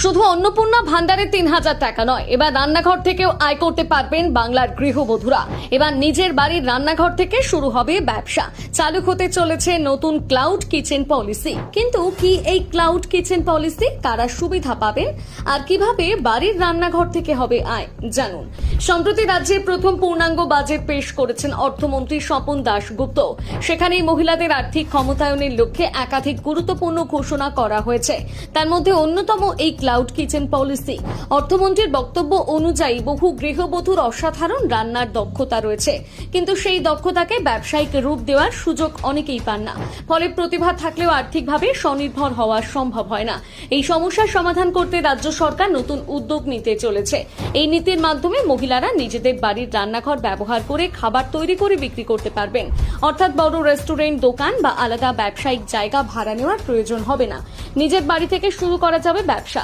শুধু অন্নপূর্ণা ভান্ডারে ৩,০০০ টাকা নয়, এবার রান্নাঘর থেকেও আয় করতে পারবেন বাংলার গৃহবধূরা। এবার নিজের বাড়ির রান্নাঘর থেকে শুরু হবে ব্যবসা। চালু হতে চলেছে নতুন ক্লাউড কিচেন পলিসি। কিন্তু কি এই ক্লাউড কিচেন পলিসি? কারা সুবিধা পাবেন আর কিভাবে বাড়ির রান্নাঘর থেকে হবে আয়, জানুন। সম্প্রতি রাজ্যের প্রথম পূর্ণাঙ্গ বাজেট পেশ করেছেন অর্থমন্ত্রী স্বপন দাশগুপ্ত। সেখানেই মহিলাদের আর্থিক ক্ষমতায়নের লক্ষ্যে একাধিক গুরুত্বপূর্ণ ঘোষণা করা হয়েছে। তার মধ্যে অন্যতম এই ক্লাউড কিচেন পলিসি। অর্থমন্ত্রীর বক্তব্য অনুযায়ী বহু গৃহবধূর অসাধারণ রান্নার দক্ষতা রয়েছে, কিন্তু সেই দক্ষতাকে ব্যবসায়িক রূপ দেওয়ার সুযোগ অনেকেই পান না। ফলে প্রতিভা থাকলেও আর্থিকভাবে স্বনির্ভর হওয়া সম্ভব হয় না। এই সমস্যার সমাধান করতে রাজ্য সরকার নতুন উদ্যোগ নিতে চলেছে। এই নীতির মাধ্যমে মহিলারা নিজেদের বাড়ির রান্নাঘর ব্যবহার করে খাবার তৈরি করে বিক্রি করতে পারবেন। অর্থাৎ বড় রেস্টুরেন্ট, দোকান বা আলাদা ব্যবসায়িক জায়গা ভাড়া নেওয়ার প্রয়োজন হবে না। নিজের বাড়ি থেকে শুরু করা যাবে ব্যবসা।